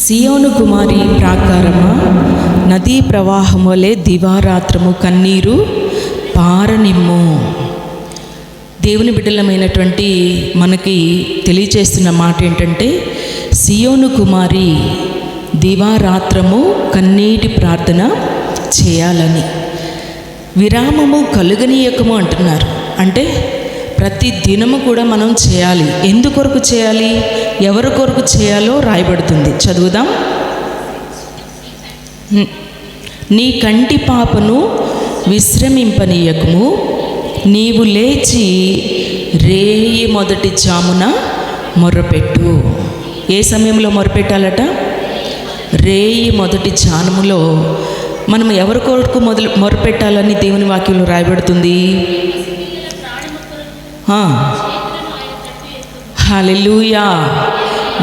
సియోను కుమారి ప్రాకారమా, నదీ ప్రవాహం వలె దివారాత్రము కన్నీరు పారనిమ్ము. దేవుని బిడ్డలమైనటువంటి మనకి తెలియచేస్తున్న మాట ఏంటంటే, సియోను కుమారి దివారాత్రము కన్నీటి ప్రార్థన చేయాలని, విరామము కలుగనీయకము అంటున్నారు. అంటే ప్రతి దినము కూడా మనం చేయాలి. ఎందుకొరకు చేయాలి, ఎవరి కొరకు చేయాలో రాయబడుతుంది. చదువుదాం. నీ కంటి పాపను విశ్రమింపనీయకము, నీవు లేచి రేయి మొదటి జామున మొర్రపెట్టు. ఏ సమయంలో మొర్రపెట్టాలట? రేయి మొదటి జాములో. మనం ఎవరి కొరకు మొర్రపెట్టాలని దేవుని వాక్యంలో రాయబడుతుంది? హల్లెలూయా.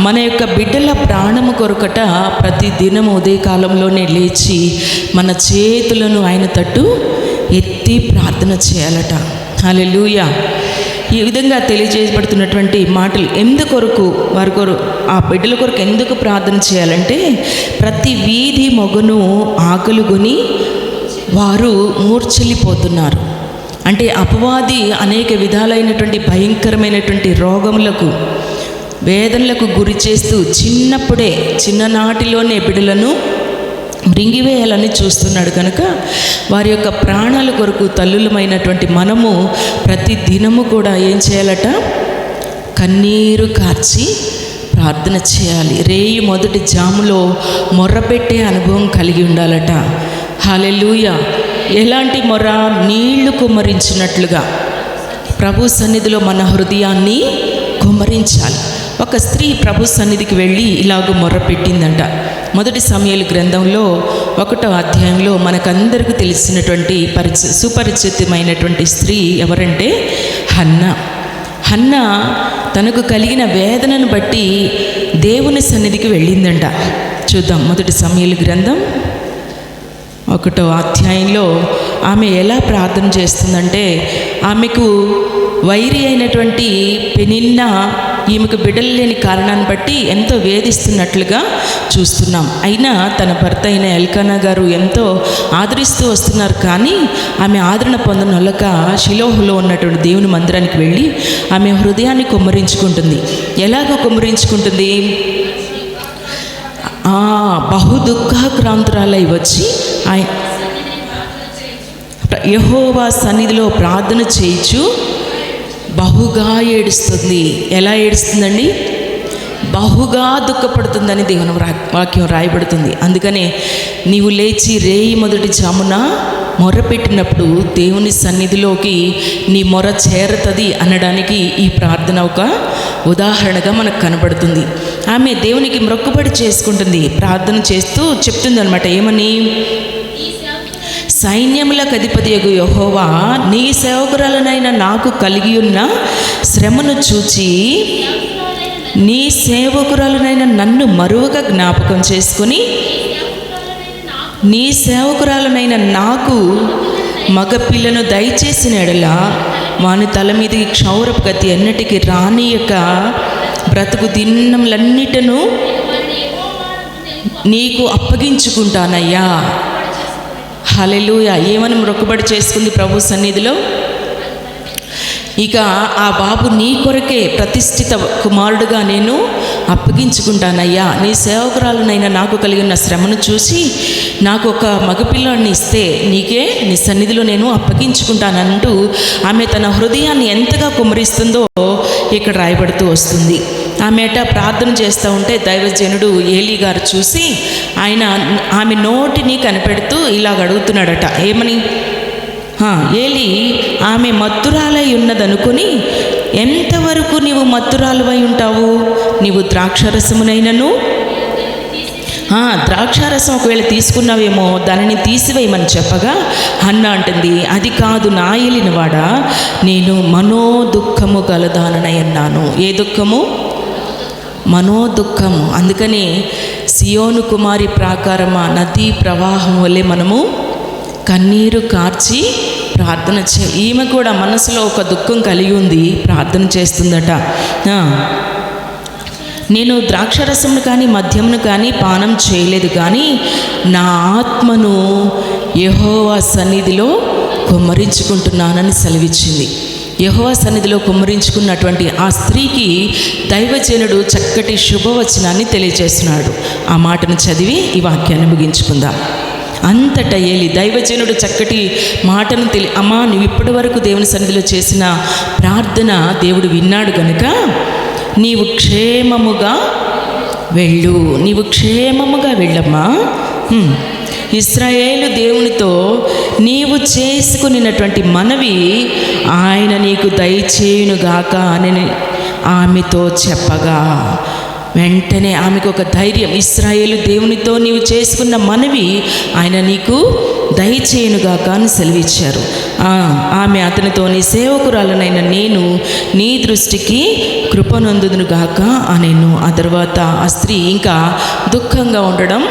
మన యొక్క బిడ్డల ప్రాణము కొరకట ప్రతి దినం ఉదయకాలంలోనే లేచి మన చేతులను ఆయన తట్టు ఎత్తి ప్రార్థన చేయాలట. హల్లెలూయా. ఈ విధంగా తెలియజేయబడుతున్నటువంటి మాటలు ఎందుకొరకు, వారి కొరకు, ఆ బిడ్డల కొరకు ఎందుకు ప్రార్థన చేయాలంటే, ప్రతి వీధి మొగను ఆకలుగొని వారు మూర్ఛలిపోతున్నారు. అంటే అపవాది అనేక విధాలైనటువంటి భయంకరమైనటువంటి రోగములకు, వేదనలకు గురి చేస్తూ చిన్ననాటిలోనే బిడ్డలను మృంగివేయాలని చూస్తున్నాడు. కనుక వారి యొక్క ప్రాణాల కొరకు తల్లులమైనటువంటి మనము ప్రతి దినము కూడా ఏం చేయాలట? కన్నీరు కార్చి ప్రార్థన చేయాలి. రేయి మొదటి జాములో మొర్రపెట్టే అనుభవం కలిగి ఉండాలట. హల్లెలూయా. ఎలాంటి మొర్ర? నీళ్లు కుమ్మరించినట్లుగా ప్రభు సన్నిధిలో మన హృదయాన్ని కుమ్మరించాలి. ఒక స్త్రీ ప్రభు సన్నిధికి వెళ్ళి ఇలాగ మొర్రపెట్టిందంట. మొదటి సమూయేలు గ్రంథంలో 1వ అధ్యాయంలో మనకందరికీ తెలిసినటువంటి సుపరిచితమైనటువంటి స్త్రీ ఎవరంటే హన్నా తనకు కలిగిన వేదనను బట్టి దేవుని సన్నిధికి వెళ్ళిందంట. చూద్దాం. మొదటి సమూయేలు గ్రంథం 1వ అధ్యాయంలో ఆమె ఎలా ప్రార్థన చేస్తుందంటే, ఆమెకు వైరి అయినటువంటి పెనిన్నా ఈమెకు బిడ్డలు లేని కారణాన్ని బట్టి ఎంతో వేధిస్తున్నట్లుగా చూస్తున్నాం. అయినా తన భర్త అయిన ఎల్కానా గారు ఎంతో ఆదరిస్తూ వస్తున్నారు. కానీ ఆమె ఆదరణ పొందనొల్లక షిలోహులో ఉన్నటువంటి దేవుని మందిరానికి వెళ్ళి ఆమె హృదయాన్ని కుమ్మరించుకుంటుంది. ఎలాగ కుమ్మరించుకుంటుంది? బహు దుఃఖాక్రాంతురాలై వచ్చి యెహోవా సన్నిధిలో ప్రార్థన చేయించు బహుగా ఏడుస్తుంది. ఎలా ఏడుస్తుందండి? బహుగా దుఃఖపడుతుందని దేవుని వాక్యం రాయబడుతుంది. అందుకనే నీవు లేచి రేయి మొదటి జామున మొర్రపెట్టినప్పుడు దేవుని సన్నిధిలోకి నీ మొర చేరుతుంది అనడానికి ఈ ప్రార్థన ఒక ఉదాహరణగా మనకు కనబడుతుంది. ఆమె దేవునికి మొక్కుబడి చేసుకుంటుంది. ప్రార్థన చేస్తూ చెప్తుంది అనమాట. ఏమని? సైన్యములకు అధిపతియగు యెహోవా, నీ సేవకురాలనైన నాకు కలిగి ఉన్న శ్రమను చూచి నీ సేవకురాలనైన నన్ను మరువగా జ్ఞాపకం చేసుకుని, నీ సేవకురాలనైన నాకు మగపిల్లను దయచేసిన ఎడల వాని తల మీదకి క్షౌరపు గతి ఎన్నటికి రానియక బ్రతుకు దినములన్నిటను నీకు అప్పగించుకుంటానయ్యా. హల్లెలూయా. ఏమని మొక్కుబడి చేసుకుంది ప్రభు సన్నిధిలో? ఇక ఆ బాబు నీ కొరకే ప్రతిష్ఠిత కుమారుడుగా నేను అప్పగించుకుంటానయ్యా. నీ సేవకురాలనైనా నాకు కలిగిన శ్రమను చూసి నాకు ఒక మగపిల్లాడిని ఇస్తే నీకే నీ సన్నిధిలో నేను అప్పగించుకుంటానంటూ ఆమె తన హృదయాన్ని ఎంతగా కుమ్మరిస్తుందో ఇక్కడ రాయబడుతూ వస్తుంది. ఆమెట ప్రార్థన చేస్తూ ఉంటే దైవజనుడు ఏలీ గారు చూసి ఆమె నోటిని కనిపెడుతూ ఇలాగ అడుగుతున్నాడట. ఏమని? ఏలీ, ఆమె మత్తురాలై ఉన్నదనుకుని, ఎంతవరకు నీవు మత్తురాలువై ఉంటావు? నీవు ద్రాక్షరసమునైనను ద్రాక్షారసం ఒకవేళ తీసుకున్నావేమో దానిని తీసివేయమని చెప్పగా హన్నా అంటుంది, అది కాదు నా ఏలినవాడా, నేను మనోదుఃఖము గలదాననై అన్నాను. ఏ దుఃఖము? మనోదుఃఖము. అందుకని సియోను కుమారి ప్రాకారమా, నదీ ప్రవాహం వల్లే మనము కన్నీరు కార్చి ప్రార్థన ఈమె కూడా మనసులో ఒక దుఃఖం కలిగి ఉంది, ప్రార్థన చేస్తుందట. నేను ద్రాక్షరసమును కానీ మద్యమును కానీ పానం చేయలేదు, కానీ నా ఆత్మను యెహోవా సన్నిధిలో కుమ్మరించుకుంటున్నానని సెలవిచ్చింది. యెహోవా సన్నిధిలో కుమ్మరించుకున్నటువంటి ఆ స్త్రీకి దైవజనుడు చక్కటి శుభవచనాన్ని తెలియజేస్తున్నాడు. ఆ మాటను చదివి ఈ వాక్యాన్ని ముగించుకుందాం. అంతటా ఏలి దైవజనుడు చక్కటి మాటను అమ్మా, నువ్వు ఇప్పటి వరకు దేవుని సన్నిధిలో చేసిన ప్రార్థన దేవుడు విన్నాడు గనుక నీవు క్షేమముగా వెళ్ళు, నీవు క్షేమముగా వెళ్ళమ్మా. ఇశ్రాయేలు దేవునితో నీవు చేసుకునినటువంటి మనవి ఆయన నీకు దయచేయునుగాక అని ఆమెతో చెప్పగా, వెంటనే ఆమెకు ఒక ధైర్యం. ఇశ్రాయేలు దేవునితో నీవు చేసుకున్న మనవి ఆయన నీకు దయచేయునుగాక అని సెలవిచ్చారు. ఆమె అతనితో, నీ సేవకురాలనైన నేను నీ దృష్టికి కృపనొందునుగాక అనేను. ఆ తర్వాత ఆ స్త్రీ ఇంకా దుఃఖంగా ఉండడం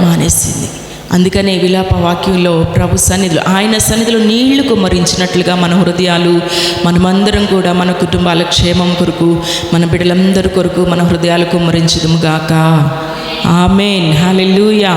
మానేసింది. అందుకనే విలాప వాక్యంలో ప్రభు సన్నిధిలో, ఆయన సన్నిధిలో నీళ్లు కుమ్మరించినట్లుగా మన హృదయాలు, మనమందరం కూడా మన కుటుంబాల క్షేమం కొరకు, మన బిడ్డలందరి కొరకు మన హృదయాలు కుమ్మరించుదుము గాక. ఆమేన్. హల్లెలూయా.